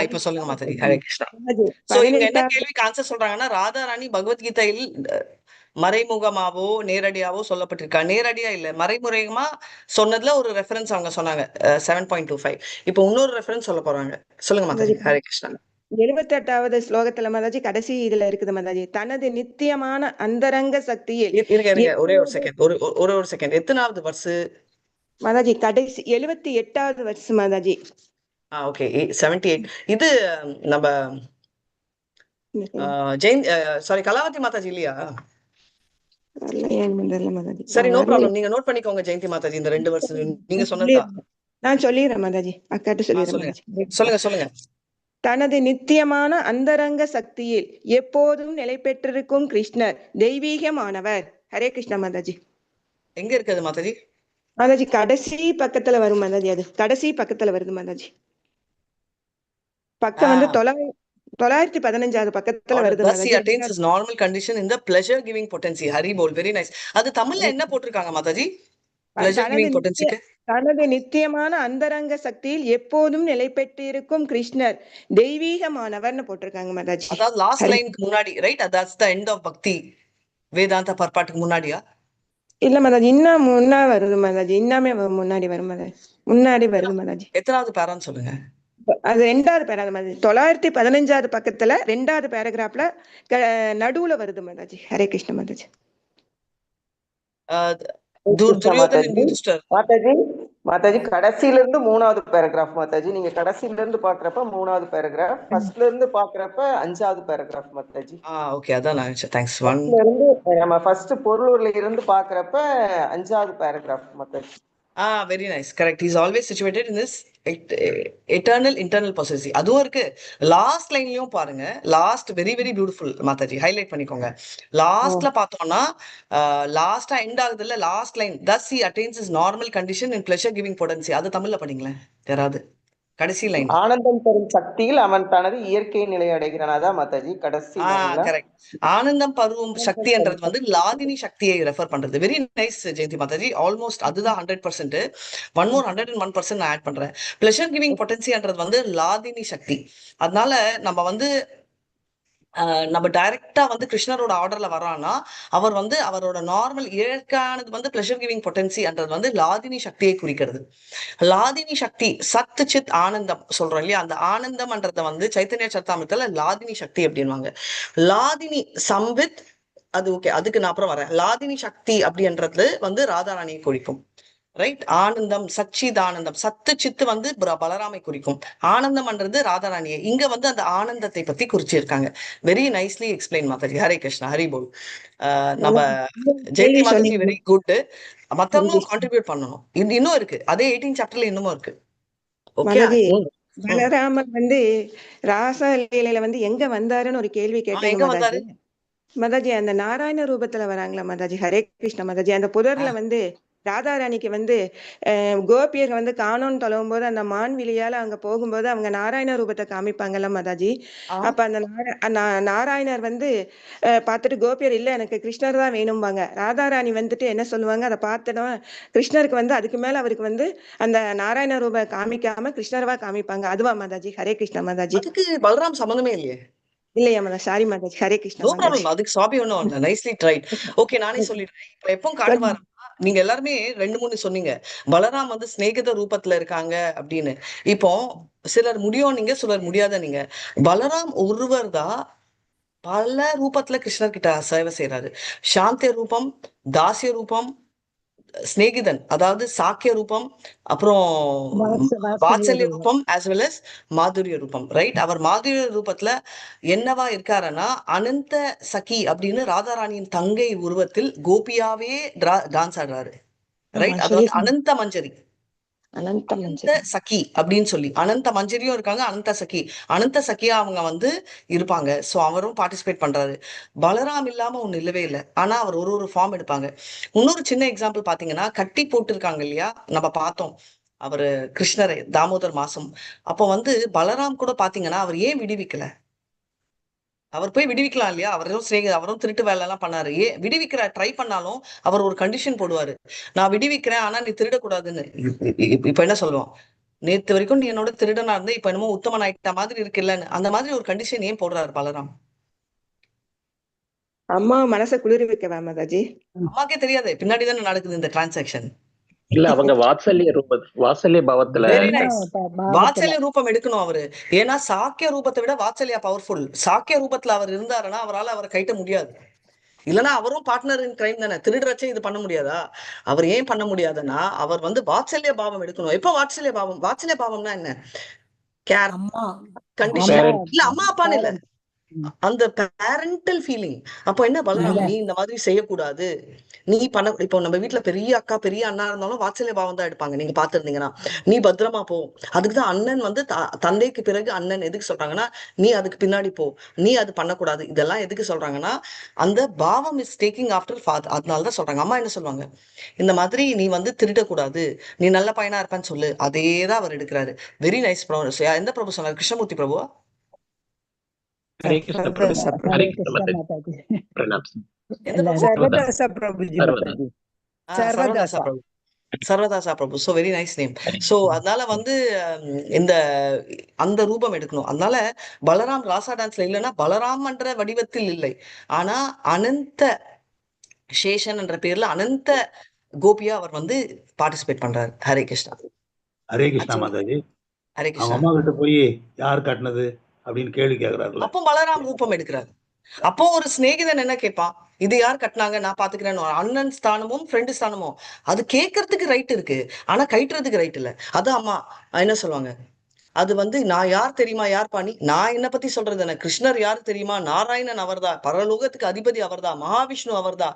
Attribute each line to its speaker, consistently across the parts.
Speaker 1: இப்ப சொல்லுங்க மாதாஜி. ஹரே கிருஷ்ணா.
Speaker 2: மாதாஜி
Speaker 1: சோ இவங்க என்ன
Speaker 2: 18வது
Speaker 1: கேள்விக்கு ஆன்சர் சொல்றாங்கன்னா, ராதா ராணி பகவத்கீதையில் மறைமுகமாவோ நேரடியாவோ சொல்லப்பட்டிருக்கா. நேரடியா இல்ல, மறைமுகமா சொன்னதுல ஒரு ரெஃபரன்ஸ் அவங்க சொன்னாங்க. 7.25. இப்போ இன்னொரு ரெஃபரன்ஸ் சொல்ல போறாங்க. சொல்லுங்க
Speaker 2: மாதாஜி
Speaker 1: மாதாஜி. ஹரே கிருஷ்ணா.
Speaker 2: 78வது ஸ்லோகத்துல மாதாஜி கடைசி இதுல இருக்குது மாதாஜி. தனது நித்தியமான அந்தரங்க சக்தியில்
Speaker 1: இருங்க இருங்க, ஒரே ஒரு
Speaker 2: எப்போது
Speaker 1: செகண்ட், ஒரு செகண்ட். எத்தனாவது வர்ஸ்?
Speaker 2: மாதாஜி கடைசி 78வது வருஷம் மாதாஜி.
Speaker 1: ஓகே, 78. இது நம்ம ஜெயின் சாரி கலாவதி மாதாஜி இல்லையா?
Speaker 2: மாதாஜி
Speaker 1: சரி,
Speaker 2: நான்
Speaker 1: நோ
Speaker 2: வரல.
Speaker 1: ப்ராப்ளம். நீங்க நோட் பண்ணிக்கோங்க ஜெயந்தி மாதாஜி, இந்த 2 வருஷம் நீங்க சொன்னதுதான்.
Speaker 2: நான் சொல்லிடுறேன் மாதாஜி, அக்காட்டு சொல்லிடுறேன்
Speaker 1: சொல்லுங்க
Speaker 2: மாதாஜி.
Speaker 1: சொல்லுங்க சொல்லுங்க.
Speaker 2: தனது நித்தியமான அந்தரங்க சக்தியில் எப்போதும் நிலை பெற்றிருக்கும் கிருஷ்ணர் தெய்வீகமானவர். ஹரே கிருஷ்ணா மாதாஜி.
Speaker 1: எங்க இருக்குது மாதாஜி?
Speaker 2: மாதாஜி கடைசி பக்கத்துல வரும் மாதாஜி, அது கடைசி பக்கத்துல வருது மாதாஜி. பக்கம் வந்து 915வது பக்கத்துல வருது
Speaker 1: Thus he
Speaker 2: Mataji.
Speaker 1: attains his normal condition in the pleasure giving potency. Hari bol, very nice. அது தமிழ்ல என்ன போட்டிருக்காங்க மாதாஜி? pleasure
Speaker 2: தனது
Speaker 1: giving potency-க்கு
Speaker 2: தனது நித்தியமான அந்தரங்க சக்தியில் எப்போதும் நிலை பெற்றிருக்கும் கிருஷ்ணர் தெய்வீகமானவர்னு போட்டிருக்காங்க மாதாஜி.
Speaker 1: அதாவது லாஸ்ட்
Speaker 2: ஹரி
Speaker 1: லைனுக்கு முன்னாடி, right? that's the end of பக்தி வேதாந்தா பர்பாட்டுக்கு முன்னாடியா?
Speaker 2: இல்ல மாதாஜி, இன்னும் முன்னா வருது மாதாஜி, இன்னமே முன்னாடி வரும் மாதாஜி, முன்னாடி வருது மாதாஜி.
Speaker 1: எத்தனாவது பேரான்னு சொல்லுங்க.
Speaker 2: அது 2வது பேராது மாதாஜி. 915வது பக்கத்துல 2வது பேராகிராஃப்ல நடுவுல வருது மாதாஜி. ஹரே கிருஷ்ண மாதாஜி.
Speaker 1: துரியோதனன் யுதிஷ்டர்.
Speaker 3: மாதாஜி மாதாஜி கடைசியில இருந்து 3வது பேராகிராஃப் மாதாஜி. நீங்க கடைசியில இருந்து பாக்குறப்ப 3வது பேராகிராஃப், ஃபர்ஸ்ட்ல இருந்து பாக்குறப்ப 5வது பேராகிராஃப் மாதாஜி.
Speaker 1: ஓகே, அதான் நான் நினைச்சேன். தேங்க்ஸ்.
Speaker 3: ஃபர்ஸ்ட்ல இருந்து நம்ம ஃபர்ஸ்ட் பொருளூர்ல இருந்து பாக்குறப்ப 5வது paragraph Mataji.
Speaker 1: Very nice, correct. Is always situated in this eternal internal possessive. அதுவும் இருக்கு. லாஸ்ட் லைன்லயும் பாருங்க, last very very beautiful Mataji, highlight பண்ணிக்கோங்க. லாஸ்ட்ல பார்த்தோம்னா, லாஸ்டா எண்ட் ஆகுது இல்ல, last line, thus he attains his normal condition in pleasure giving potency. அது தமிழ்ல படிங்களேன் யாராவது, கடைசி லைன்.
Speaker 3: ஆனந்தம் தரும் சக்தியில் அவன் தனது இயற்கை நிலை அடைகிறான். அதான் மாதாஜி கடைசி லைன்ல.
Speaker 1: கரெக்ட். ஆனந்தம் பருவம் சக்தி என்றது வந்து லாதினி சக்தியை ரெஃபர் பண்றது. Very nice Jayanti Mataji. Almost அதுதான் 100%. ஒன் மோர் 101% நான் ஆட் பண்றேன். பிளஷர் கிவிங் பொட்டன்சின்றது வந்து லாதினி சக்தி. அதனால நம்ம வந்து நம்ம டைரக்டா வந்து கிருஷ்ணரோட ஆர்டர்ல வர்றான்னா, அவர் வந்து அவரோட நார்மல் இயற்கையானது வந்து பிளஷர் கிவிங் பொட்டன்சின்றது வந்து லாதினி சக்தியை குறிக்கிறது. லாதினி சக்தி சத்து சித் ஆனந்தம் சொல்றோம் இல்லையா, அந்த ஆனந்தம்ன்றத வந்து சைத்தன்ய சரிதாமிரத்துல லாதினி சக்தி அப்படின்வாங்க. லாதினி சம்வித், அது ஓகே, அதுக்கு நான் அப்புறம் வரேன். லாதினி சக்தி அப்படின்றது வந்து ராதாராணியை குறிக்கும். ரைட்? ஆனந்தம் சச்சிதானந்தம், சத்து சித்து வந்து பலராமை குறிக்கும். ஆனந்தம்ன்றது ராதாராணியை. இங்க வந்து அந்த ஆனந்தத்தை பத்தி குறிச்சிருக்காங்க. Very nicely explain Mataji. Hare Krishna. Hari போல். நம்ம ஜெயந்தி மாதாஜி வெரி குட். மத்தவங்களும் கான்ட்ரிபியூட் பண்ணணும். இது இன்னும் இருக்கு, அதே 18 சாப்டர்ல இன்னமும் இருக்கு.
Speaker 2: மாதாஜி பலராமன் வந்து ராசலீலையில வந்து எங்க வந்தாருன்னு ஒரு கேள்வி கேட்டீங்க மாதாஜி. மாதாஜி அந்த நாராயண ரூபத்துல வராங்களா மாதாஜி? ஹரே கிருஷ்ணா மாதாஜி. அந்த புதர்ல வந்து ராதாராணிக்கு வந்து கோபியர் வந்து காணோன்னு தொலைவும் போது அந்த மான்விழியால அங்க போகும்போது அவங்க நாராயண ரூபத்தை காமிப்பாங்கல்ல மாதாஜி. அப்ப அந்த நாராயணர் வந்து பார்த்துட்டு கோபியர் இல்ல எனக்கு கிருஷ்ணர் தான் வேணும்பாங்க. ராதாராணி வந்துட்டு என்ன சொல்லுவாங்க, அதை பார்த்துடும் கிருஷ்ணருக்கு வந்து அதுக்கு மேல அவருக்கு வந்து அந்த நாராயண ரூப காமிக்காம கிருஷ்ணர்வா காமிப்பாங்க. அதுவா மாதாஜி? ஹரே கிருஷ்ணா மாதாஜி.
Speaker 1: அதுக்கு பலராம் சம்பந்தமே இல்லையே.
Speaker 2: இல்லையா மாதா? Sorry Mataji. Hare Krishna
Speaker 1: no
Speaker 2: Mataji.
Speaker 1: Problem, அதுக்கு சாபி ஒன்றும் இல்லை. Nicely tried. ஓகே, நானே சொல்லிடுறேன். இப்ப எப்பவும் காட்டுவாரு, நீங்க எல்லாருமே 2-3 சொன்னீங்க. பலராம் வந்து சிநேகித ரூபத்துல இருக்காங்க அப்படின்னு. இப்போ சிலர் முடியும் நீங்க, சிலர் முடியாத நீங்க. பலராம் ஒருவர் தான் பல ரூபத்துல கிருஷ்ணர் கிட்ட சேவை செய்யறாரு. சாந்திய ரூபம், தாசிய ரூபம், சிநேகிதன் அதாவது சாக்கிய ரூபம், அப்புறம் வாத்சல்ய ரூபம், as well as மாதுரிய ரூபம். ரைட்? அவர் மாதுரிய ரூபத்துல என்னவா இருக்காருன்னா, அனந்த சகி அப்படின்னு ராதாராணியின் தங்கை உருவத்தில் கோபியாவே டான்ஸ் ஆடுறாரு. ரைட்? அதாவது அனந்த மஞ்சரி, அனந்த சகி அப்படின்னு சொல்லி அனந்த மஞ்சரியும் இருக்காங்க, அனந்த சகி. அனந்த சகியா அவங்க வந்து இருப்பாங்க. சோ அவரும் பார்ட்டிசிபேட் பண்றாரு. பலராம் இல்லாம ஒண்ணு இல்லவே இல்லை. ஆனா அவர் ஒரு ஃபார்ம் எடுப்பாங்க. இன்னொரு சின்ன எக்ஸாம்பிள் பாத்தீங்கன்னா, கட்டி போட்டிருக்காங்க இல்லையா, நம்ம பார்த்தோம் அவரு கிருஷ்ணரை தாமோதர் மாசம். அப்போ வந்து பலராம் கூட பாத்தீங்கன்னா அவர் ஏன் விடுவிக்கல? அவர் போய் விடுவிக்கலாம் இல்லையா? அவரும் திருட்டு வேலை எல்லாம் பண்ணாரு. விடுவிக்கிற ட்ரை பண்ணாலும் அவர் ஒரு கண்டிஷன் போடுவாரு, நான் விடுவிக்கிறேன் ஆனா நீ திருடக்கூடாதுன்னு. இப்ப என்ன சொல்லுவோம், நேத்து வரைக்கும் நீ என்னோட திருடனா இருந்த, இப்ப என்னமோ உத்தமன் ஆயிட்ட மாதிரி இருக்குல்லன்னு அந்த மாதிரி ஒரு கண்டிஷன் ஏன் போடுறாரு பலராம்?
Speaker 2: அம்மா மனசை குளிர வைக்கவா மாதாஜி?
Speaker 1: அம்மாக்கே தெரியாது பின்னாடி தானே நடக்குது இந்த டிரான்சாக்ஷன்.
Speaker 4: இல்ல அவங்க வாத்சல்ய பாவத்துல
Speaker 1: வெரி நைஸ். வாத்சல்ய ரூபம் எடுக்கணும் அவரு. ஏன்னா சாக்கிய ரூபத்தை விட வாத்சல்யா பவர்ஃபுல். சாக்கிய ரூபத்துல அவர் இருந்தாருன்னா அவரால் அவரை கைட்ட முடியாது. இல்லைன்னா அவரும் பார்ட்னர் இன் கிரைம் தானே. திருடுறச்சே இது பண்ண முடியாதா? அவர் ஏன் பண்ண முடியாதுன்னா அவர் வந்து வாத்சல்ய பாவம் எடுக்கணும். எப்ப வாத்சல்ய பாவம்? வாத்சல்ய பாவம்னா என்ன? Care, condition. இல்ல அம்மா அப்பான்னு இல்ல, அந்த பேரண்டல் ஃபீலிங். அப்போ என்ன பலராம், நீ இந்த மாதிரி செய்யக்கூடாது, நீ பண்ண. இப்போ நம்ம வீட்டுல பெரிய அக்கா பெரிய அண்ணா இருந்தாலும் வாத்சல்ய பாவம் தான் எடுப்பாங்க. நீங்க பாத்துருந்தீங்கன்னா நீ பத்திரமா போ. அதுக்குதான் அண்ணன் வந்து தந்தைக்கு பிறகு அண்ணன் எதுக்கு சொல்றாங்கன்னா நீ அதுக்கு பின்னாடி போ, நீ அது பண்ணக்கூடாது. இதெல்லாம் எதுக்கு சொல்றாங்கன்னா அந்த பாவம் இஸ் டேக்கிங் ஆஃப்டர் ஃபாதர். அதனாலதான் சொல்றாங்க. அம்மா என்ன சொல்லுவாங்க, இந்த மாதிரி நீ வந்து திருடக்கூடாது, நீ நல்ல பையனா இருப்பான்னு சொல்லு. அதேதான் அவர் எடுக்கிறாரு. Very nice Prabhu. எந்த பிரபு சொன்னார்? கிருஷ்ணமூர்த்தி பிரபுவா?
Speaker 4: ஹரே கிருஷ்ண பிரபு. ஹரே கிருஷ்ண மாதாஜி. பிரணாம்.
Speaker 2: Sarvadasa Prabhuji.
Speaker 1: Sarvadasa Prabhu. Sarvadasa Prabhu. So very nice name. So அதனால வந்து இந்த அந்த ரூபம் எடுக்கணும். அதனால பலராம் ராசா டான்ஸ்ல இல்லைன்னா பலராம் என்ற வடிவத்தில் இல்லை, ஆனா அனந்த சேஷன் என்ற பேர்ல அனந்த கோபியா அவர் வந்து பார்ட்டிசிபேட் பண்றாரு. ஹரே கிருஷ்ணா.
Speaker 5: ஹரே கிருஷ்ணா மாதாஜி.
Speaker 1: ஹரே
Speaker 5: அவங்க
Speaker 1: கிருஷ்ணா.
Speaker 5: அம்மா கிட்ட போய் யார் கட்டினது அப்படின்னு கேள்வி கேக்குறாருல,
Speaker 1: அப்போ பலராம் ரூபம் எடுக்கிறாரு. அப்போ ஒரு சிநேகிதன் என்ன கேட்பான், இது யார் கட்டினாங்க நான் பாத்துக்கிறேன்னு. அண்ணன் ஸ்தானமும் ஃப்ரெண்டு ஸ்தானமும் அது கேட்கறதுக்கு ரைட் இருக்கு, ஆனா கைட்டுறதுக்கு ரைட் இல்ல. அது அம்மா என்ன சொல்லுவாங்க, அது வந்து நான் யார் தெரியுமா, யார் பாணி, நான் என்ன பத்தி சொல்றது என்ன, கிருஷ்ணர் யார் தெரியுமா, நாராயணன் அவர்தான், பரலோகத்துக்கு அதிபதி அவர்தான், மகாவிஷ்ணு அவர்தான்,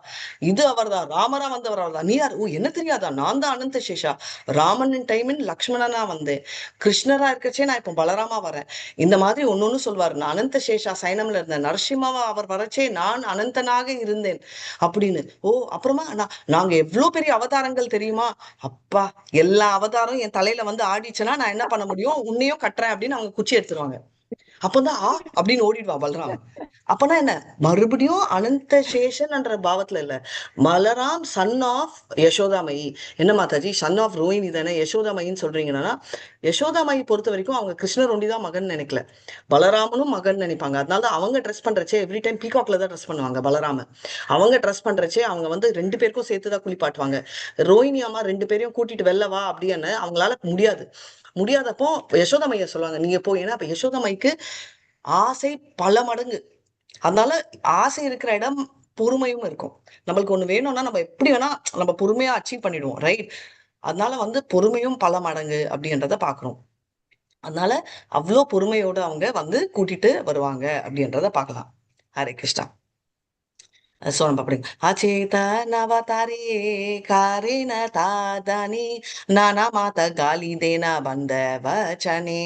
Speaker 1: இது அவர்தான், ராமரா வந்தவர் அவர்தான். நீ யார்? ஓ என்ன தெரியாதா, நான் தான் அனந்த சேஷா, ராமனின் டைமின் லக்ஷ்மணனா வந்தேன், கிருஷ்ணரா இருக்கச்சே நான் இப்போ பலராமா வரேன். இந்த மாதிரி ஒன்னொன்னு சொல்வாரு. நான் அனந்த சேஷா சைனம்ல இருந்தேன், நரசிம்மாவா அவர் வரச்சே நான் அனந்தனாக இருந்தேன் அப்படின்னு. ஓ அப்புறமா நாங்க எவ்வளவு பெரிய அவதாரங்கள் தெரியுமா, அப்பா எல்லா அவதாரம் என் தலையில வந்து ஆடிச்சுன்னா நான் என்ன பண்ண முடியும், உன்னையும் கட்டுறேன் அப்படின்னு அவங்க குச்சி எடுத்துருவாங்க. அப்பதான் அப்படின்னு ஓடிடுவா பலராம். அப்பனா என்ன, மறுபடியும் அனந்த சேஷன் என்ற பாவத்துல இல்ல, பலராம் சன் ஆஃப் யசோதாமயி. என்ன மாதாஜி, சன் ஆஃப் ரோஹிணி தானே யசோதாமயின்னு சொல்றீங்கன்னா, யசோதாமயி பொறுத்த வரைக்கும் அவங்க கிருஷ்ணர் ஒண்டிதான் மகன் நினைக்கல, பலராமனும் மகன் நினைப்பாங்க. அதனாலதான் அவங்க ட்ரெஸ் பண்றச்சே எவ்ரி டைம் பீகாக்ல தான் ட்ரெஸ் பண்ணுவாங்க. பலராம அவங்க ட்ரெஸ் பண்றச்சே அவங்க வந்து 2 பேருக்கும் சேர்த்துதான் குளிப்பாட்டுவாங்க. ரோஹிணி அம்மா 2 பேரையும் கூட்டிட்டு வெளில வா அப்படின்னு அவங்களால முடியாதப்போ யசோதாமைய சொல்லுவாங்க நீங்க போய். ஏன்னா அப்ப யசோதாமைக்கு ஆசை பல மடங்கு. அதனால ஆசை இருக்கிற இடம் பொறுமையும் இருக்கும். நம்மளுக்கு ஒண்ணு வேணும்னா நம்ம எப்படி வேணா நம்ம பொறுமையா அச்சீவ் பண்ணிடுவோம், ரைட்? அதனால வந்து பொறுமையும் பல மடங்கு அப்படின்றத பாக்குறோம். அதனால அவ்வளோ பொறுமையோட அவங்க வந்து கூட்டிட்டு வருவாங்க அப்படின்றத பார்க்கலாம். ஹரே கிருஷ்ணா. சோ நம்ம அப்படி அச்சேத நவதாரி காரேன தாதானி நானா மாத காலி தேனா பந்த வச்சனே.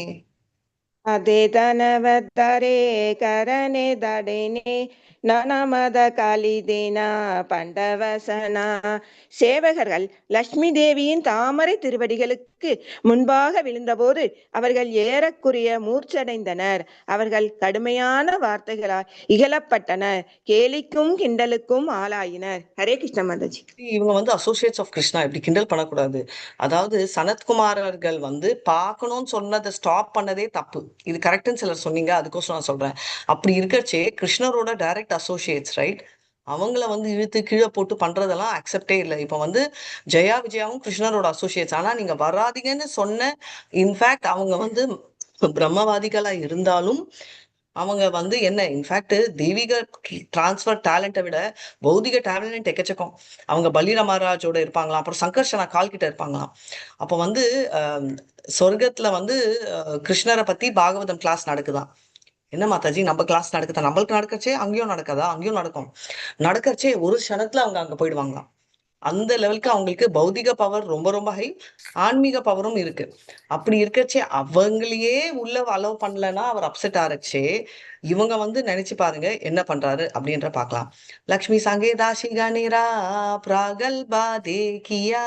Speaker 2: அதே தனவத்தரே கரனே தடேனே நனமத காலிதேனா பண்டவசனா. சேவகர்கள் லட்சுமி தேவியின் தாமரை திருவடிகளுக்கு முன்பாக விழுந்தபோது அவர்கள் ஏறக்குறைய மூர்ச்சடைந்தனர். அவர்கள் கடுமையான வார்த்தைகளால் இகழப்பட்டனர், கேலிக்கும் கிண்டலுக்கும் ஆளாயினர். ஹரே கிருஷ்ண மாதாஜி.
Speaker 1: இவங்க வந்து அசோசியேட்ஸ் ஆஃப் கிருஷ்ணா, இப்படி கிண்டல் பண்ணக்கூடாது. அதாவது சனத்குமாரர்கள் வந்து பார்க்கணும்னு சொன்னதை ஸ்டாப் பண்ணதே தப்பு. இது கரெக்ட்னு சிலர் சொன்னீங்க, அதுக்கோசம் நான் சொல்றேன். அப்படி இருக்கச்சே கிருஷ்ணரோட டைரக்ட் அசோசியேட்ஸ், ரைட்? அவங்கள வந்து இழுத்து கீழே போட்டு பண்றதெல்லாம் அக்செப்டே இல்லை. இப்போ வந்து ஜெயா விஜயாவும் கிருஷ்ணரோட அசோசியேட்ஸ். ஆனா நீங்க வராதீங்கன்னு சொன்ன, இன்ஃபேக்ட் அவங்க வந்து பிரம்மவாதிகளா இருந்தாலும் அவங்க வந்து என்ன, இன்ஃபேக்ட் தெய்வீக டிரான்ஸ்ஃபர் டேலண்ட்டை விட பௌதிக டேலண்ட் எக்கச்சக்கம். அவங்க பலிர மகாராஜோட இருப்பாங்களாம், அப்புறம் சங்கர்ஷனா கால் கிட்ட இருப்பாங்களாம். அப்போ வந்து சொர்க்கத்துல வந்து கிருஷ்ணரை பத்தி பாகவதம் கிளாஸ் நடக்குதான். என்ன மாதாஜி, நம்ம கிளாஸ் நடக்குதா? நம்மளுக்கு நடக்கச்சே அங்கேயும் நடக்காதா? அங்கேயும் நடக்கும். நடக்கச்சே ஒரு க்ஷணத்துல அவங்க அங்க போயிடுவாங்களாம். அந்த லெவலுக்கு அவங்களுக்கு பௌதிக பவர் ரொம்ப ரொம்ப ஹை, ஆன்மீக பவரும் இருக்கு. அப்படி இருக்கச்சே அவங்களையே உள்ள அலோவ் பண்ணலன்னா அவர் அப்செட் ஆரச்சே. இவங்க வந்து நினைச்சு பாருங்க என்ன பண்றாரு அப்படின்ற பார்க்கலாம். லக்ஷ்மி சங்கே தாசி கணேரா பிரகல்பா தேக்கியா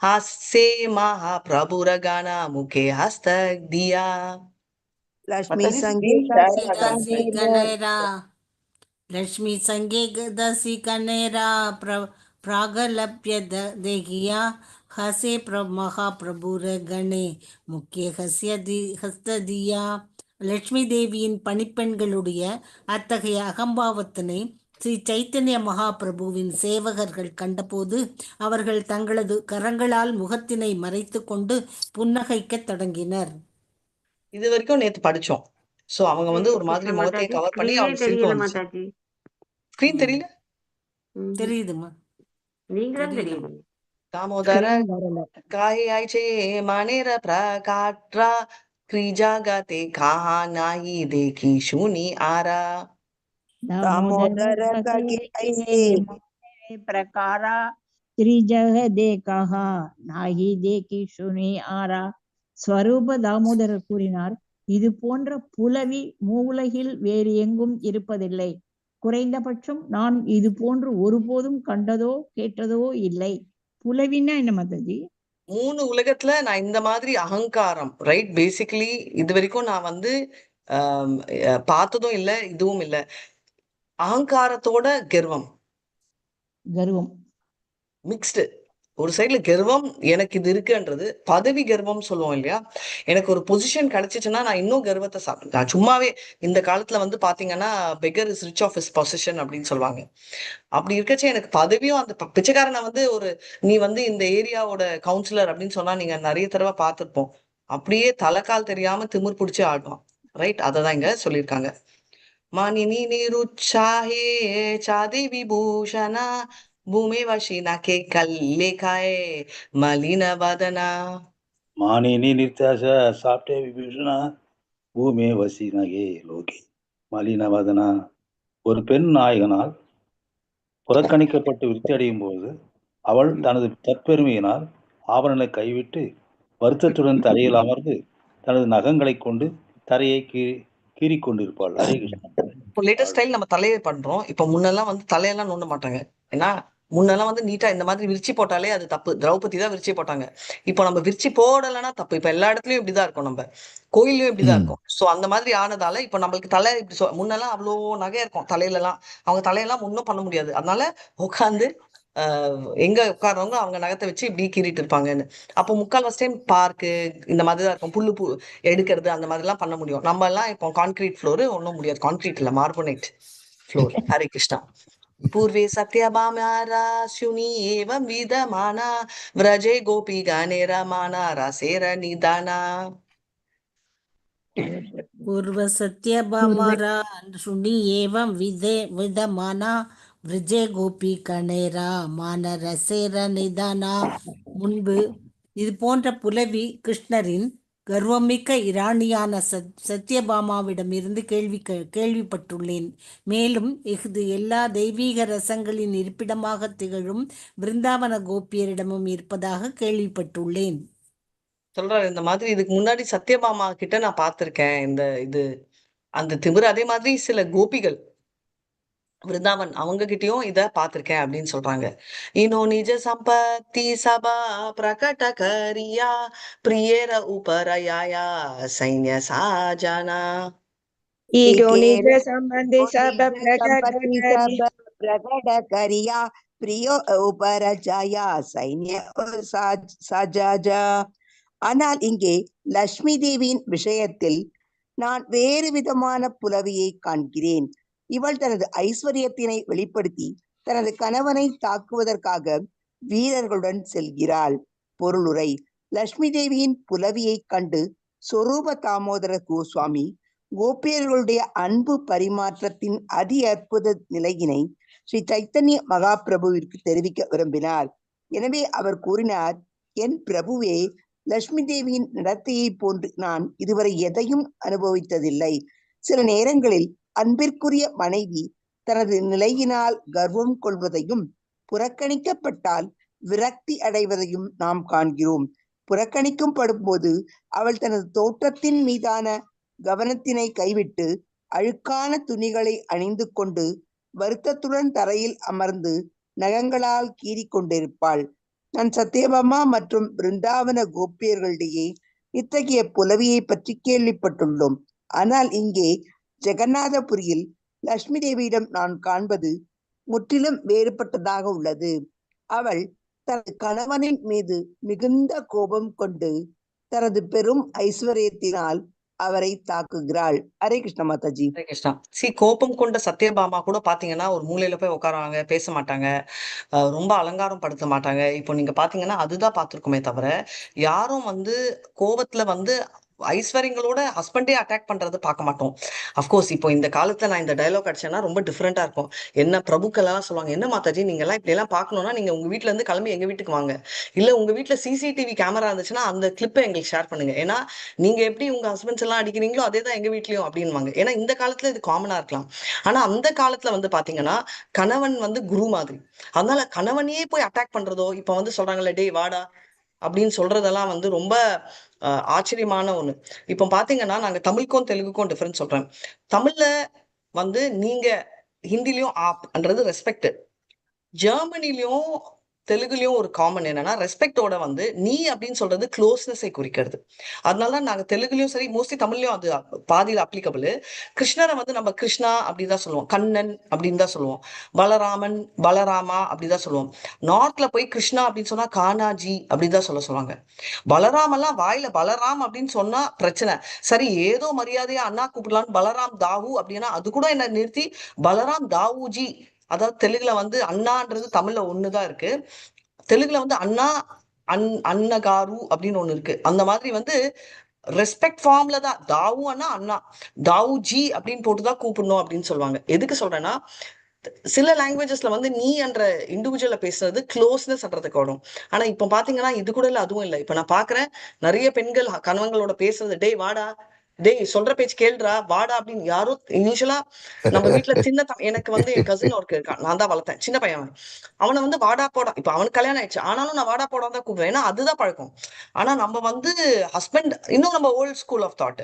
Speaker 1: ஹாஸ்ஸே மகா பிரபுரகானா முகே ஹஸ்தக் தியா.
Speaker 2: லட்சுமி
Speaker 3: மாதாஜி
Speaker 2: சங்கே
Speaker 3: screen share
Speaker 6: கணேரா லக்ஷ்மி சங்கே தசி கணேரா பிராகலப்ய தேகியா ஹசே மகாபிரபுர கணே முக்கிய ஹஸ்ததியா. லட்சுமி தேவியின் பணிப்பெண்களுடைய அத்தகைய அகம்பாவத்தினை ஸ்ரீ சைத்தன்ய மகாபிரபுவின் சேவகர்கள் கண்டபோது அவர்கள் தங்களது கரங்களால் முகத்தினை மறைத்து கொண்டு புன்னகைக்க தொடங்கினர்.
Speaker 1: இது வரைக்கும் நேத்து படிச்சோம். சோ அவங்க வந்து ஒரு மாதிரி முகத்தையும் கவர் பண்ணி அவங்க சிரிப்பு வந்துச்சு. ஸ்கிரீன் தெரியல?
Speaker 6: தெரியுதுமா?
Speaker 1: தாமோதர காயாய்ச்சே மானேர பிரகாட்ரா क्रीजागते कहा नाही देखी शूनी आरा.
Speaker 7: दामोदर ऐसे प्रकारा त्रिजग दे कहा नाही देखी सुनी आरा. ஸ்வரூப தாமோதரர் கூறினார், இது போன்ற புலவி மூவுலகில் வேறு எங்கும் இருப்பதில்லை. குறைந்தபட்சம் நான் இது போன்று ஒருபோதும் கண்டதோ கேட்டதோ இல்லை. புலவின்னா என்ன மாதாஜி?
Speaker 1: 3 உலகத்துல நான் இந்த மாதிரி அகங்காரம், ரைட்? பேசிக்கலி இது வரைக்கும் நான் வந்து பார்த்ததும் இல்ல, இதுவும் இல்ல. அகங்காரத்தோட கர்வம் மிக்ஸ்டு. ஒரு சைடுல கர்வம், எனக்கு இது இருக்குன்றது பதவி கர்வம் சொல்லுவோம் இல்லையா? எனக்கு ஒரு பொசிஷன் கிடைச்சிச்சுன்னா நான் இன்னும் கர்வத்தை சாப்பிட்டேன். சும்மாவே இந்த காலத்துல வந்து பாத்தீங்கன்னா beggar is rich of his position அப்படின்னு சொல்லுவாங்க. அப்படி இருக்கச்சே எனக்கு பதவியும், அந்த பிச்சைக்காரனை வந்து நீ வந்து இந்த ஏரியாவோட கவுன்சிலர் அப்படின்னு சொன்னா நீங்க நிறைய தடவை பார்த்திருப்போம். அப்படியே தலைக்கால் தெரியாம திமிர் பிடிச்சி ஆடுவான், ரைட்? அததான் இங்க சொல்லியிருக்காங்க. மானினி நிருச்சாஹே சாதி விபூஷணா பூமே வஷினா கே கல்லேகாயே மலின வதனா.
Speaker 5: மானினி நிர்த்தாச சாப்டே விபூஷணா பூமே வசினகே லோகே மலின வதனா. ஒரு பெண் நாயகனால் புறக்கணிக்கப்பட்டு விருத்தி அடையும் போது அவள் தனது தற்பெருமையினால் ஆபரணங்களை கைவிட்டு வருத்தத்துடன் தரையில் அமர்ந்து தனது நகங்களை கொண்டு தரையை கீறி கொண்டிருப்பாள். ஹரே கிருஷ்ணா.
Speaker 1: இப்போ லேட்டஸ்ட் ஸ்டைல் நம்ம தலையை பண்றோம். இப்ப முன்னெல்லாம் வந்து தலையெல்லாம் நோண்ட மாட்டாங்க. ஏன்னா முன்னெல்லாம் வந்து நீட்டா இந்த மாதிரி விரிச்சி போட்டாலே அது தப்பு. திரௌபதி தான் விரிச்சி போட்டாங்க. இப்போ நம்ம விரிச்சி போடலைன்னா தப்பு. இப்ப எல்லா இடத்துலயும் இப்படிதான் இருக்கும், நம்ம கோயிலையும் இப்படிதான் இருக்கும். சோ அந்த மாதிரி ஆனதால இப்ப நம்மளுக்கு தலை இப்படி முன்னெல்லாம் அவ்வளோ நகை இருக்கும் தலையில எல்லாம். அவங்க தலையெல்லாம் ஒன்றும் பண்ண முடியாது. அதனால உட்காந்து எங்க உட்கார்றவங்க அவங்க நகத்தை வச்சு இப்படி கீறிட்டு இருப்பாங்கன்னு. அப்போ முக்கால்வாசி டைம் பார்க்கு இந்த மாதிரி தான் இருக்கும். புல்லு எடுக்கிறது அந்த மாதிரி எல்லாம் பண்ண முடியும். நம்ம எல்லாம் இப்போ கான்கிரீட் ஃப்ளோரு ஒன்றும் முடியாது. கான்கிரீட் இல்ல, மார்போனேட் ஃப்ளோர். ஹரே கிருஷ்ணா. பூர்வே சத்யபாமாரா சுனி ஏவம் விதமானா விரஜே கோபி கானே ரமானா ரசேர நிதானா.
Speaker 6: பூர்வ சத்யபாமாரா சுனி ஏவம் விதமானா விஜய கோபி கணேரா மான ரசேர நிதானா. முன்பு இது போன்ற புலவி கிருஷ்ணரின் கர்வமிக்க இராணியான சத்யபாமாவிடம் இருந்து கேள்விப்பட்டுள்ளேன். மேலும் இது எல்லா தெய்வீக ரசங்களின் இருப்பிடமாக திகழும் பிருந்தாவன கோபியரிடமும் இருப்பதாக கேள்விப்பட்டுள்ளேன்.
Speaker 1: சொல்றாரு இந்த மாதிரி இதுக்கு முன்னாடி சத்யபாமா கிட்ட நான் பார்த்திருக்கேன் இது அந்த திமிரு. அதே மாதிரி சில கோபிகள் விருந்தாவன் அவங்க கிட்டயும் இத பார்த்திருக்கேன் அப்படின்னு சொல்றாங்க. இனோ நிஜ சம்பத்தி சபா பிரகட கரியா பிரியேர உபரயாயா சைன்ய சாஜானா.
Speaker 2: ईगो निज संबंधी सब
Speaker 8: प्रकट करिया प्रियो उपरजाया சைன்ய சாஜாஜா. ஆனால் இங்கே லட்சுமி தேவியின் விஷயத்தில் நான் வேறு விதமான புலவியை காண்கிறேன். இவள் தனது ஐஸ்வர்யத்தினை வெளிப்படுத்தி தனது கணவனை தாக்குவதற்காக வீரர்களுடன் செல்கிறாள். பொருளுரை: லட்சுமி தேவியின் புலவியை கண்டு சொரூப தாமோதர கோஸ்வாமி கோபியர்களுடைய அன்பு பரிமாற்றத்தின் அதி அற்புத நிலையினை ஸ்ரீ சைத்தன்ய மகாபிரபுவிற்கு தெரிவிக்க விரும்பினார். எனவே அவர் கூறினார், என் பிரபுவே, லட்சுமி தேவியின் நடத்தையை போன்று நான் இதுவரை எதையும் அனுபவித்ததில்லை. சில நேரங்களில் அன்பிற்குரிய மனைவி தனது நிலையினால் கர்வம் கொள்வதையும் புறக்கணிக்கப்பட்டால் விரக்தி அடைவதையும் நாம் காண்கிறோம். புறக்கணிக்கும் படும்போது அவள் தனது தோற்றத்தின் மீதான கவனத்தினை கைவிட்டு அழுக்கான துணிகளை அணிந்து கொண்டு வருத்தத்துடன் தரையில் அமர்ந்து நகங்களால் கீறி கொண்டிருப்பாள். நான் சத்யபாமா மற்றும் பிருந்தாவன கோபியர்களிடையே இத்தகைய புலவியை பற்றி கேள்விப்பட்டுள்ளோம். ஆனால் இங்கே ஜெகநாதபுரியில் லட்சுமி தேவியிடம் நான் காண்பது முற்றிலும் வேறுபட்டதாக உள்ளது. அவள் தனது கணவனின் மீது மிகுந்த கோபம் கொண்டு தனது பெரும் ஐஸ்வர்யத்தினால் அவரை தாக்குகிறாள். ஹரே கிருஷ்ண மாதாஜி.
Speaker 1: ஹரே கிருஷ்ணா. கோபம் கொண்ட சத்யபாமா கூட பாத்தீங்கன்னா ஒரு மூலையில போய் உட்காருவாங்க, பேச மாட்டாங்க, ரொம்ப அலங்காரம் படுத்த மாட்டாங்க. இப்போ நீங்க பாத்தீங்கன்னா அதுதான் பார்த்திருக்கோமே தவிர யாரும் வந்து கோவத்துல வந்து ஐஸ்வர்யங்களோட ஹஸ்பண்டே அட்டாக் பண்றது பார்க்க மாட்டோம். அஃப்கோர்ஸ் இப்போ இந்த காலத்துல நான் இந்த டயலாக் அடிச்சேன்னா ரொம்ப டிஃப்ரெண்டா இருக்கும். என்ன பிரபுக்கெல்லாம் சொல்லுவாங்க, என்ன மாதாஜி நீங்க எல்லாம் இப்படி எல்லாம் பார்க்கணும்னா நீங்க உங்க வீட்டுல இருந்து கிளம்பி எங்க வீட்டுக்கு வாங்க, இல்ல உங்க வீட்டுல சிசிடிவி கேமரா இருந்துச்சுன்னா அந்த கிளிப்பை எங்களுக்கு ஷேர் பண்ணுங்க, ஏன்னா நீங்க எப்படி உங்க ஹஸ்பண்ட்ஸ் எல்லாம் அடிக்கிறீங்களோ அதே தான் எங்க வீட்லயும் அப்படின்வாங்க. ஏன்னா இந்த காலத்துல இது காமனா இருக்கலாம். ஆனா அந்த காலத்துல வந்து பாத்தீங்கன்னா கணவன் வந்து குரு மாதிரி, அதனால கணவனையே போய் அட்டாக் பண்றதோ இப்ப வந்து சொல்றாங்கல்ல டேய் வாடா அப்படின்னு சொல்றதெல்லாம் வந்து ரொம்ப ஆச்சரியமான ஒண்ணு. இப்போ பாத்தீங்கன்னா நாங்க தமிழுக்கும் தெலுங்குக்கும் டிஃபரன்ஸ் சொல்றேன். தமிழ்ல வந்து நீங்க, ஹிந்திலயும் ஆப்ன்றது ரெஸ்பெக்ட், ஜெர்மனிலயும் தெலுங்குலயும் ஒரு காமன் என்னன்னா ரெஸ்பெக்டோட வந்து நீ அப்படின்னு சொல்றது க்ளோஸ்னஸை குறிக்கிறது. அதனாலதான் நாங்க தெலுங்குலயும் சரி மோஸ்ட்லி தமிழ்லயும் அது பாதியில அப்ளிகபிள். கிருஷ்ணரை வந்து நம்ம கிருஷ்ணா அப்படின்னு தான் சொல்லுவோம், கண்ணன் அப்படின்னு தான் சொல்லுவோம், பலராமன் பலராமா அப்படிதான் சொல்லுவோம். நார்த்ல போய் கிருஷ்ணா அப்படின்னு சொன்னா கானாஜி அப்படிதான் சொல்லுவாங்க. பலராமெல்லாம் வாயில பலராம் அப்படின்னு சொன்னா பிரச்சனை. சரி ஏதோ மரியாதையா அண்ணா கூப்பிடலான்னு பலராம் தாவு அப்படின்னா அது கூட என்ன நிறுத்தி பலராம் தாவூஜி, அதாவது தெலுங்குல வந்து அண்ணான்றது தமிழ்ல ஒண்ணுதான் இருக்கு, தெலுங்குல வந்து அண்ணா அன்னகாரு அப்படின்னு ஒண்ணு இருக்கு. அந்த மாதிரி வந்து ரெஸ்பெக்ட் ஃபார்ம்ல தான் தாவு அண்ணா அண்ணா தாவு ஜி அப்படின்னு போட்டுதான் கூப்பிடணும் அப்படின்னு சொல்லுவாங்க. எதுக்கு சொல்றேன்னா சில லாங்குவேஜஸ்ல வந்து நீ என்ற இண்டிவிஜுவல பேசுறது க்ளோஸ்னஸ் அன்றதுக்கு வரும். ஆனா இப்ப பாத்தீங்கன்னா இது கூட இல்ல, அதுவும் இல்லை. இப்ப நான் பாக்குறேன் நிறைய பெண்கள் கணவங்களோட பேசுறது டேய் வாடா, டேய் சொல்ற பேச்சு கேள்றா வாடா அப்படின்னு. யாரும் யூஸ்வலா நம்ம வீட்டுல சின்ன எனக்கு வந்து என் கசின் ஒர்க் இருக்கான், நான் தான் வளர்த்தேன், சின்ன பையன். அவனை வந்து வாடா போடா, இப்ப அவனுக்கு கல்யாணம் ஆயிடுச்சு ஆனாலும் நான் வாடா போடா தான் கூப்பிடுவேன், ஏன்னா அதுதான் பழக்கம். ஆனா நம்ம வந்து ஹஸ்பண்ட் இன்னும் நம்ம ஓல்ட் ஸ்கூல் ஆஃப் தாட்,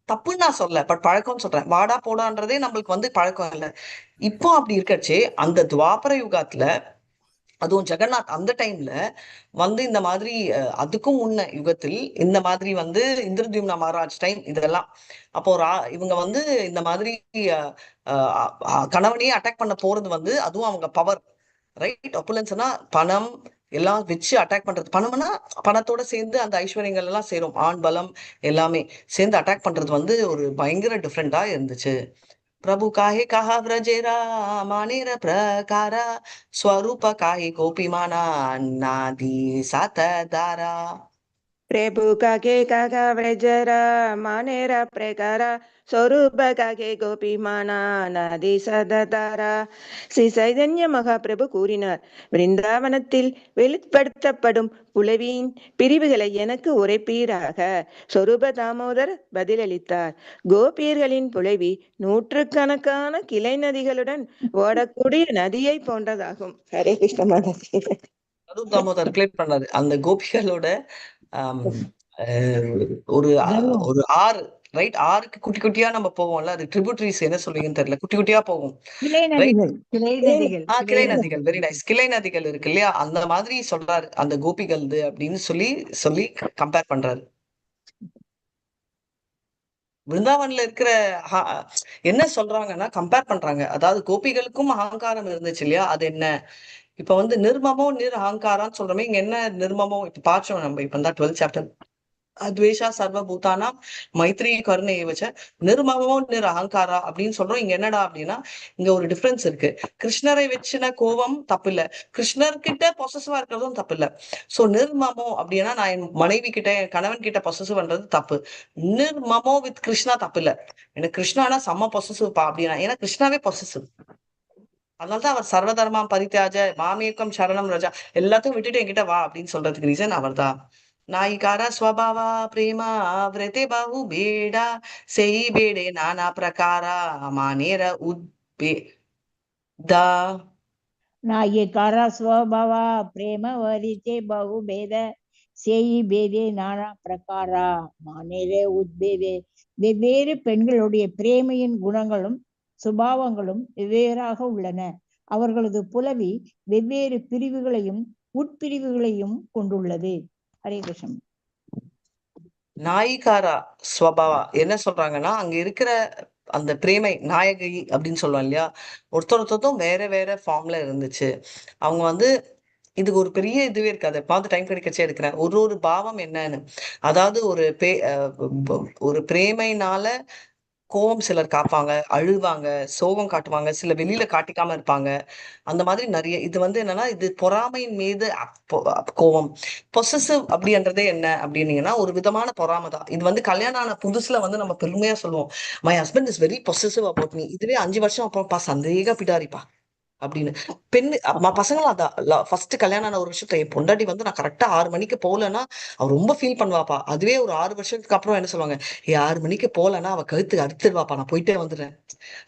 Speaker 1: தப்புன்னு நான் சொல்ல, பட் பழக்கம்னு சொல்றேன். வாடா போடான்றதே நம்மளுக்கு வந்து பழக்கம் இல்லை. இப்போ அப்படி இருக்கச்சு அந்த துவாபர யுகத்துல அதுவும் ஜெகநாத் அந்த டைம்ல வந்து இந்த மாதிரி அதுக்கும் முன்ன யுகத்தில் இந்த மாதிரி வந்து இந்திரத்யும்ன மகாராஜ் டைம் இதெல்லாம் அப்போ இவங்க வந்து இந்த மாதிரி கணவனையே அட்டாக் பண்ண போறது வந்து அதுவும் அவங்க பவர் ரைட் ஒப்புலன்ஸ்னா பணம் எல்லாம் வச்சு அட்டாக் பண்றது. பணம்னா பணத்தோட சேர்ந்து அந்த ஐஸ்வர்யங்கள் எல்லாம் சேரும், ஆண் பலம் எல்லாமே சேர்ந்து அட்டாக் பண்றது வந்து ஒரு பயங்கர டிஃப்ரெண்டா இருந்துச்சு. प्रभु काहे कहा व्रजेरा मानेर प्रकारा स्वरूप काहे गोपीमाना नादी सातदारा.
Speaker 2: प्रभु काके काका व्रजरा मानेरा प्रकारा स्वरूप काके गोपीमाना नादी சததாரா. ஸ்ரீ சைதன்ய மகாபிரபு கூறினார், விருந்தாவனத்தில் வெளிப்படுத்தப்படும் புலவியின் பிரிவுகளை எனக்கு உரைப்பீராக. சொரூப தாமோதர் பதிலளித்தார், கோபியர்களின் புலவி நூற்றுக்கணக்கான கிளை நதிகளுடன் ஓடக்கூடிய நதியை போன்றதாகும். ஹரே கிருஷ்ண மாதாஜி.
Speaker 1: அதுவும் தாமோதர் ரிலேட் பண்ணாரு அந்த கோபிகளோட ஒரு ஒரு ஆறு ரைட், ஆறுக்கு குட்டி குட்டியா நம்ம போவோம்ல, அது ட்ரிபியூட்டரிஸ் என்ன சொல்றீங்கன்னு தெரியல, குட்டி குட்டியா போகும் கிளை நதிகள். வெரி நைஸ், கிளை நதிகள் இருக்கு இல்லையா, அந்த மாதிரி சொல்றாரு அந்த கோபிகள் அப்படின்னு சொல்லி கம்பேர் பண்றாரு. விருந்தாவன்ல இருக்கிற என்ன சொல்றாங்கன்னா கம்பேர் பண்றாங்க, அதாவது கோபிகளுக்கும் அகங்காரம் இருந்துச்சு இல்லையா, அது என்ன இப்ப வந்து நிர்மமோ அகங்காரான்னு சொல்றோமே, இங்க என்ன நிர்மமோ இப்ப பார்த்தோம் நம்ம இப்ப தான் 12th சாப்டர் அத்வேஷா சர்வபூதானா மைத்ரி கருணை வச்ச நிர்மமோ அகங்காரா அப்படின்னு சொல்றோம். இங்க என்னடா அப்படின்னா இங்க ஒரு டிஃபரன்ஸ் இருக்கு. கிருஷ்ணரை வச்சுன கோபம் தப்பு இல்ல, கிருஷ்ணர்கிட்ட பொசசிவா இருக்கிறதும் தப்பு இல்ல. சோ நிர்மமோ அப்படின்னா நான் என் மனைவி கிட்ட என் கணவன் கிட்ட பொசசிவ் பண்றது தப்பு. நிர்மமோ வித் கிருஷ்ணா தப்பு இல்ல, எனக்கு கிருஷ்ணானா செம்ம பொசசிவ் பா அப்படின்னா, ஏன்னா கிருஷ்ணாவே பொசசிவ். அதனாலதான் அவர் சர்வதர்மம் பரித்தியாஜ மாமேக்கம் சரணம் ரஜா, எல்லாத்தையும் விட்டுட்டு என்கிட்ட வா அப்படின்னு சொல்றதுக்கு ரீசன் அவர் தான். नायिकारा स्वभावा प्रेमा व्रते बहु बेड़ा सेई बेड़े नाना प्रकारा मानेर उद्बेदा.
Speaker 7: नायिकार स्वभाव प्रेम वरिते बहुभेद சேயி பேதே நானா பிரகாரா மானேரே உத்பேதே. வெவ்வேறு பெண்களுடைய பிரேமையின் குணங்களும் சுபாவங்களும் வெவ்வேறாக உள்ளன. அவர்களது புலவி வெவ்வேறு பிரிவுகளையும் உட்பிரிவுகளையும் கொண்டுள்ளது. ஹரே கிருஷ்ணன்.
Speaker 1: நாயிகாரா ஸ்வபாவா என்ன சொல்றாங்கன்னா அங்க இருக்கிற அந்த பிரேமை நாயகி அப்படின்னு சொல்லுவாங்க இல்லையா, ஒருத்தருத்தும் வேற வேற ஃபார்ம்ல இருந்துச்சு. அவங்க வந்து இதுக்கு ஒரு பெரிய இதுவே இருக்காது. பார்த்து டைம் கிடைக்கச்சே எடுக்கிறேன். ஒரு பாவம் என்னன்னு, அதாவது ஒரு பிரேமைனால கோவம் சிலர் காப்பாங்க, அழுவாங்க, சோகம் காட்டுவாங்க, சில வெளியில காட்டிக்காம இருப்பாங்க. அந்த மாதிரி நிறைய இது வந்து என்னன்னா, இது பொறாமையின் மீது கோவம். பொசசிவ் அப்படின்றதே என்ன அப்படின்னீங்கன்னா, ஒரு விதமான பொறாமை தான். இது வந்து கல்யாணம் ஆன புதுசுல வந்து நம்ம பெருமையா சொல்லுவோம், my husband is very possessive about me. இதுவே 5 வருஷம் அப்புறம் சந்தேக பிடாரிப்பா அப்படின்னு. பசங்களும் அதான் ஃபர்ஸ்ட் கல்யாணம் ஆன ஒரு விஷயத்த, என் பொண்டாட்டி வந்து நான் கரெக்டா 6 மணிக்கு போகலன்னா அவ ரொம்ப ஃபீல் பண்ணுவாப்பா. அதுவே ஒரு 6 வருஷத்துக்கு அப்புறம் என்ன சொல்லுவாங்க, 6 மணிக்கு போகலன்னா அவ கழுத்து அறுத்துடுவாப்பா, நான் போயிட்டே வந்துடுறேன்.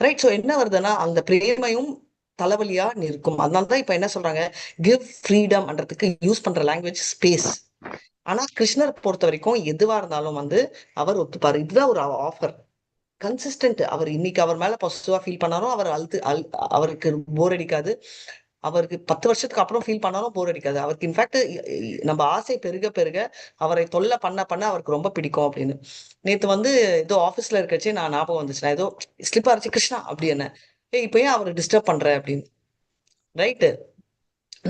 Speaker 1: ரைட். ஸோ என்ன வருதுன்னா, அந்த பிரேமையும் தலைவலியா நிற்கும். அதனாலதான் இப்ப என்ன சொல்றாங்க, கிவ் ஃப்ரீடம்ன்றதுக்கு யூஸ் பண்ற லாங்குவேஜ் ஸ்பேஸ். ஆனா கிருஷ்ணர் பொறுத்த வரைக்கும் எதுவா இருந்தாலும் வந்து அவர் ஒத்துப்பாரு. இதுதான் ஒரு ஆஃபர். கன்சிஸ்டன்ட். அவர் இன்னைக்கு அவர் மேல பாசிட்டிவா ஃபீல் பண்ணாலும் அவர் அவருக்கு போர் அடிக்காது. அவருக்கு 10 வருஷத்துக்கு அப்புறம் ஃபீல் பண்ணாலும் போர் அடிக்காது. அவருக்கு இன்ஃபேக்ட் நம்ம ஆசை பெருக பெருக அவரை தொல்லை பண்ண அவருக்கு ரொம்ப பிடிக்கும் அப்படின்னு. நேத்து வந்து ஏதோ ஆபீஸ்ல இருக்கச்சே நான் ஞாபகம் வந்துச்சு, நான் ஏதோ ஸ்லிப் ஆச்சு, கிருஷ்ணா அப்படி என்ன, இப்ப ஏன் அவரை டிஸ்டர்ப் பண்ற அப்படின்னு. ரைட்டு.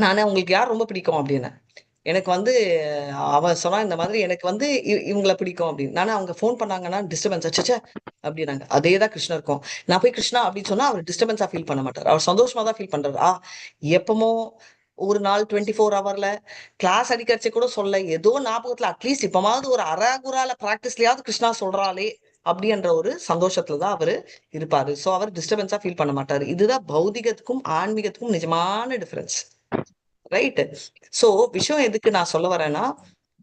Speaker 1: நானே உங்களுக்கு யார் ரொம்ப பிடிக்கும் அப்படின்னு, எனக்கு வந்து அவன் சொன்னா இந்த மாதிரி எனக்கு வந்து இவங்களை பிடிக்கும் அப்படின்னு. நானே அவங்க ஃபோன் பண்ணாங்கன்னா டிஸ்டர்பன்ஸ் ஆச்சு அப்படின்னாங்க. அதே தான் கிருஷ்ணருக்கும். நான் போய் கிருஷ்ணா அப்படின்னு சொன்னா அவர் டிஸ்டர்பன்ஸா ஃபீல் பண்ண மாட்டார், அவர் சந்தோஷமா தான் ஃபீல் பண்றாரு. எப்பமோ ஒரு நாள் 24 ஹவர்ல கிளாஸ் அடிக்கிறச்ச கூட சொல்ல, ஏதோ ஞாபகத்துல அட்லீஸ்ட் இப்பமாவது ஒரு அரைகுறால பிராக்டிஸ்லயாவது கிருஷ்ணா சொல்றாளே அப்படின்ற ஒரு சந்தோஷத்துலதான் அவரு இருப்பாரு. சோ அவர் டிஸ்டர்பன்ஸா ஃபீல் பண்ண மாட்டாரு. இதுதான் பௌதிகத்துக்கும் ஆன்மீகத்துக்கும் நிஜமான டிஃபரன்ஸ். ரைட். சோ விஷயம் எதுக்கு நான் சொல்ல வரேன்னா,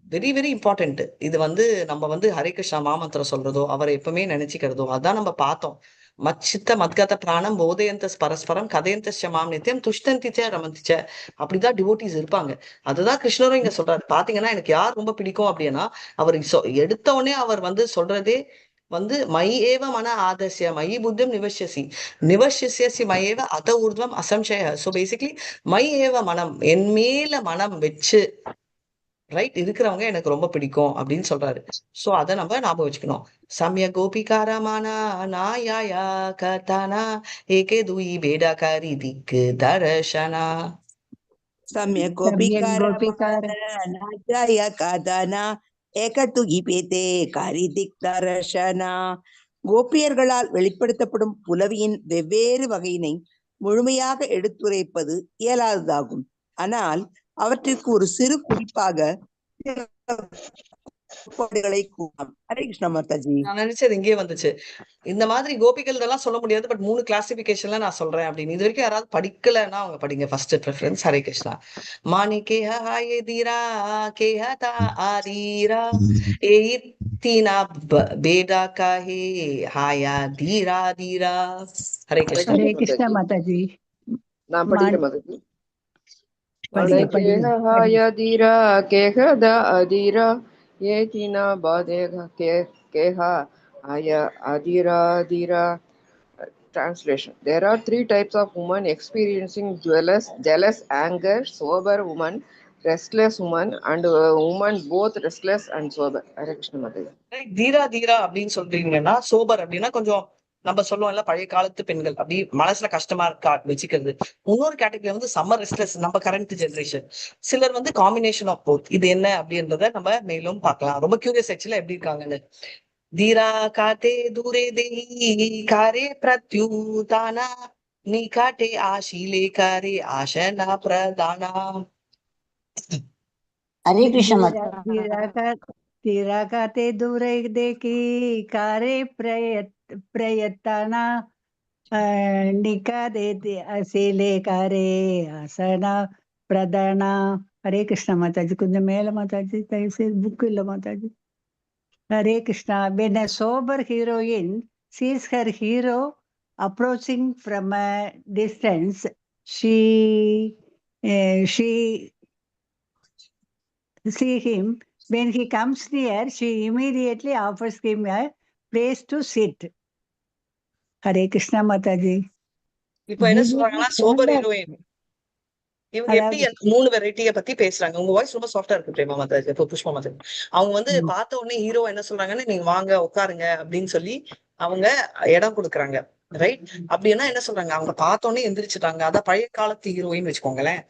Speaker 1: வெரி வெரி இம்பார்ட்டன்ட். இது வந்து நம்ம வந்து ஹரே கிருஷ்ணா மாமந்திரம் சொல்றதோ, அவரை எப்பவுமே நினைச்சுக்கிறதோ, அதான் நம்ம பார்த்தோம். மச்சித்த மத்கத பிராணம் போதயந்த பரஸ்பரம் கதையந்த மாம் நித்தியம் துஷ்டந்திச்ச ரமந்திச்ச. அப்படிதான் டிவோட்டிஸ் இருப்பாங்க. அதுதான் கிருஷ்ணரும் இங்க சொல்றாரு. பாத்தீங்கன்னா எனக்கு யார் ரொம்ப பிடிக்கும் அப்படின்னா, அவர் எடுத்த உடனே அவர் வந்து சொல்றதே வந்து மை ஏவ மன ஆதர்சிய மயி புத்தம் நிவசியசி மையேவ அத ஊர்துவம் அசம்சய. ஸோ பேசிக்லி மை ஏவ மனம், என் மேல மனம் வச்சு ரைட் இருக்கிறவங்க எனக்கு ரொம்ப பிடிக்கும் அப்படின்னு சொல்றாரு. சோ அதை நம்ம ஞாபகம் வச்சுக்கணும். சமய கோபிகாரமானா நாயா கதானா ஏகே துயி பேடாகாரி திக்கு தர்ஷனா.
Speaker 8: सम्यक्
Speaker 7: சமயக்
Speaker 8: गोपीकार
Speaker 7: கோபிகார
Speaker 8: नाचाय कादाना ஏகத்து இபேதே காரிதிக் தர்ஷனா. கோபியர்களால் வெளிப்படுத்தப்படும் புலவியின் வெவ்வேறு வகையினை முழுமையாக எடுத்துரைப்பது இயலாததாகும். ஆனால் அவற்றிற்கு ஒரு சிறு குறிப்பாக கூறலாம். ஹரே கிருஷ்ணா மாதாஜி.
Speaker 1: நான் நினைச்சது இங்கே வந்துச்சு. இந்த மாதிரி கோபிகள் எல்லாம் சொல்ல முடியாது, பட் 3 கிளாசிபிகேஷன்ல நான் சொல்றேன் அப்படின்னு. இது வரைக்கும் யாராவது படிக்கலன்னா அவங்க படிங்க. First preference Hare Krishna. மானி கேஹ ஹாயே தீரா கேஹ தா ஆரீரா ஏ தீனா பேடா காஹே ஹாயா தீரா தீரா. ஹரே கிருஷ்ணா.
Speaker 7: ஹரே கிருஷ்ணா மாதாஜி.
Speaker 3: நான் படிக்கிறேன் மாதாஜி.
Speaker 7: படிங்க படிங்க
Speaker 3: அனகேஹாய தீரா கேஹத அதீரா ஏதினா பாதேக கேஹா ஆய அதீரா தீரா. Translation. There are 3 types of women experiencing jealous anger, sober woman, restless woman, and woman both restless and sober. Hare Krishna Mataji.
Speaker 1: தீரா தீரா அப்படின்னு சொல்றீங்கன்னா, சோபர் அப்படின்னா கொஞ்சம் நம்ம சொல்லுவோம்ல பழைய காலத்து பெண்கள் அப்படி மனசுல கஷ்டமா இருக்கா வச்சுக்கிறது. இன்னொரு கேட்டகரி வந்து சம்மர் ரெஸ்ட்லெஸ், நம்ம கரண்ட் ஜெனரேஷன். சிலர் வந்து காம்பினேஷன் ஆஃப் போத். இது என்ன அப்படின்றத நம்ம மேலும் பார்க்கலாம். ரொம்ப கியூரியஸ் ஆக்சுவலா எப்படி இருக்காங்கன்னு. தீரா காத்தே தூரே தேஹி காரே பிரத்யூதானா நீ காட்டே ஆஷீலே காரே ஆஷனா பிரதானா.
Speaker 9: हरे कृष्ण माता
Speaker 7: திராகாத்தே தூரை தேக்கி காரே பிரயத்தனா நிகாதே அசிலே காரே ஆசனா பிரதானா. ஹரே கிருஷ்ணா மாதாஜி. கொஞ்சம் மேல மாதாஜி, தயவு செய்து புக் இல்ல Mataji. Hare Krishna. When a sober heroine sees her hero approaching from a distance, she see him. When he comes near, she immediately offers him a place to sit. Hare Krishna Mataji.
Speaker 1: இப்போ என்ன சொல்றாங்கன்னா sober heroine. இவங்க எப்படி அந்த 3 வெரைட்டியை பத்தி பேசுறாங்க. உங்க voice ரொம்ப சாஃப்டா இருக்கு பிரேமா மாதாஜி. இப்போ புஷ்பா மாதாஜி அவங்க வந்து பார்த்த உடனே ஹீரோ என்ன சொல்றாங்கன்னு, நீங்க வாங்க உட்காருங்க அப்படின்னு சொல்லி அவங்க இடம் கொடுக்குறாங்க. ரைட். அப்படின்னா என்ன சொல்றாங்க, அவங்க பார்த்த உடனே எந்திரிச்சுட்டாங்க. அதான் பழைய காலத்து ஹீரோயின் வச்சுக்கோங்களேன்.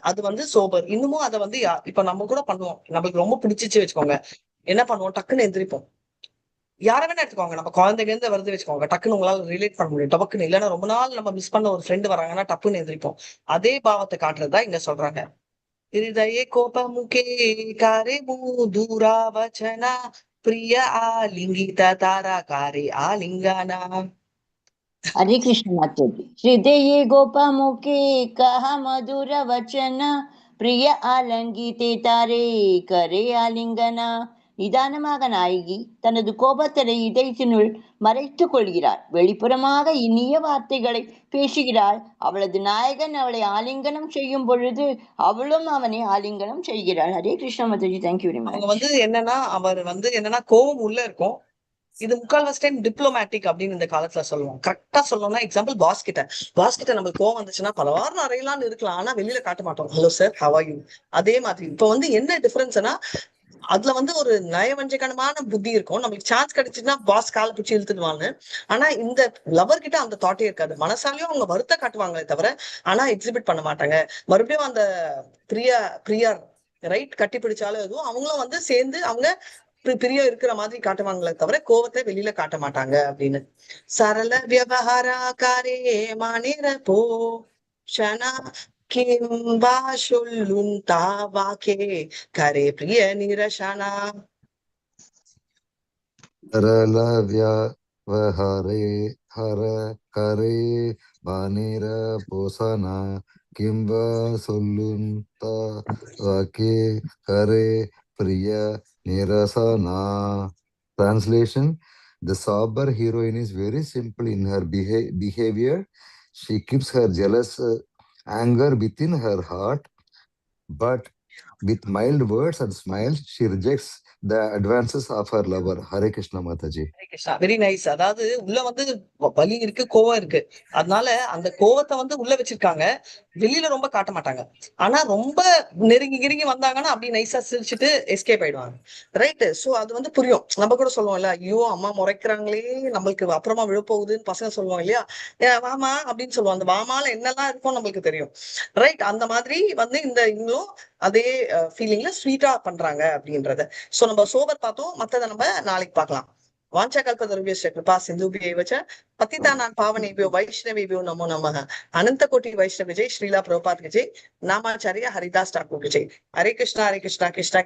Speaker 1: அது வந்து சோபர். இன்னமும் அதை வந்து இப்ப நம்ம கூட பண்ணுவோம். நம்மளுக்கு ரொம்ப பிடிச்சிச்சு வச்சுக்கோங்க, என்ன பண்ணுவோம், டக்குன்னு எந்திரிப்போம். யார வேணா எடுத்துக்கோங்க, நம்ம குழந்தைங்க இருந்து வருது வச்சுக்கோங்க, டக்குன்னு உங்களால ரிலேட் பண்ண முடியும் டபக்குன்னு. இல்லைன்னா ரொம்ப நாள் நம்ம மிஸ் பண்ண ஒரு ஃப்ரெண்டு வராங்கன்னா டப்புன்னு எந்திரிப்போம். அதே பாவத்தை காட்டுறதுதான் இங்க சொல்றாங்க. ஹிருதயே கோபமுகே காரே தூரா வச்சனா பிரிய ஆலிங்கித தாரா காரே ஆலிங்கனா.
Speaker 9: हरे कृष्ण माता जी। हृदये गोपमुखे कहा मधुर वचन प्रिय आलंगिते तारे करे आलिंगना. நிதானமாக நாயகி தனது கோபத்தை இதயத்தினுள் மறைத்துக் கொள்கிறாள். வெளிப்புறமாக இனிய வார்த்தைகளை பேசுகிறாள். அவளது நாயகன் அவளை ஆலிங்கனம் செய்யும் பொழுது அவளும் அவனை ஆலிங்கனம் செய்கிறாள். ஹரே கிருஷ்ண மாதாஜி. தேங்க்யூ வெரி
Speaker 1: அவங்க
Speaker 9: மச்.
Speaker 1: வந்து என்னன்னா, அவர் வந்து என்னன்னா கோபம் உள்ள இருக்கும். இது முக்கால்வாசி டைம் டிப்ளமேட்டிக் அப்படின்னு இந்த காலத்துல சொல்லுவோம். கரெக்டா சொல்லணும்னா எக்ஸாம்பிள் பாஸ் கிட்ட நம்மளுக்கு கோவம் வந்துச்சுன்னா பலவாரம் அறையலாம்னு இருக்கலாம், ஆனா வெளியில காட்ட மாட்டோம். Hello sir, how are you. அதே மாதிரி இப்ப வந்து என்ன டிஃபரன்ஸ்னா, அதுல வந்து ஒரு நயவஞ்சகனமான புத்தி இருக்கும். நம்மளுக்கு சான்ஸ் கிடைச்சுன்னா பாஸ் காலை பிடிச்சி இழுத்துடுவாங்க. ஆனா இந்த லவர் கிட்ட அந்த தாட்டே இருக்காது. மனசாலையும் அவங்க வருத்த காட்டுவாங்களே தவிர ஆனா எக்ஸிபிட் பண்ண மாட்டாங்க. மறுபடியும் அந்த பிரியா ரைட் கட்டி பிடிச்சாலும் எதுவும் அவங்களும் வந்து சேர்ந்து அவங்க பிரியம் இருக்கிற மாதிரி காட்டுவாங்களே தவிர கோவத்தை வெளியில காட்ட மாட்டாங்க அப்படின்னு. சரள வியவஹாரகாரே மாநிற போ ஷனா கிம்பா சொல்லுன் தாவாக்கே கரே பிரிய நிரசனா.
Speaker 10: சரள வியவஹாரே ஹர கரே பானிர போசனா கிம்ப சொல்லுன் வாக்கே கரே பிரிய nirasana. Translation: the sober heroine is very simple in her behavior. She keeps her jealous anger within her heart, but with mild words and smiles, she rejects the advances of her lover. Hare Krishna Mataji.
Speaker 1: Very nice. அதாவது உள்ள வந்து வலி இருக்கு, கோவம் இருக்கு. அதனால அந்த கோவத்தை வந்து உள்ள வச்சிருக்காங்க, வெளியில ரொம்ப காட்ட மாட்டாங்க. ஆனா ரொம்ப நெருங்கி வந்தாங்கன்னா அப்படி நைஸா சிரிச்சுட்டு எஸ்கேப் ஆயிடுவாங்க. ரைட். சோ அது வந்து புரியும். நம்ம கூட சொல்லுவோம்ல, ஐயோ அம்மா முறைக்கிறாங்களே, நம்மளுக்கு அப்புறமா விழப்போகுதுன்னு பசங்க சொல்லுவாங்க இல்லையா, வாமா அப்படின்னு சொல்லுவோம். அந்த வாமால என்னெல்லாம் இருக்கும் நம்மளுக்கு தெரியும். ரைட். அந்த மாதிரி வந்து இவங்களும் அதே ஃபீலிங்ல ஸ்வீட்டா பண்றாங்க அப்படின்றத. சோ நம்ம சோபர் பார்த்தோம், மத்ததை நம்ம நாளைக்கு பார்க்கலாம். வாஞ்சா கல்பதருபியஸ்ய கிருபா சிந்துபியைவ ச பतितानां पावनेभ्यो वैष्णवेभ्यो नमो नमः. अनंत कोटि वैष्णव जय श्रीला प्रभुपाद जय. नामाचार्य हरिदास ठाकुर जय. हरे कृष्णा कृष्णा कृष्णा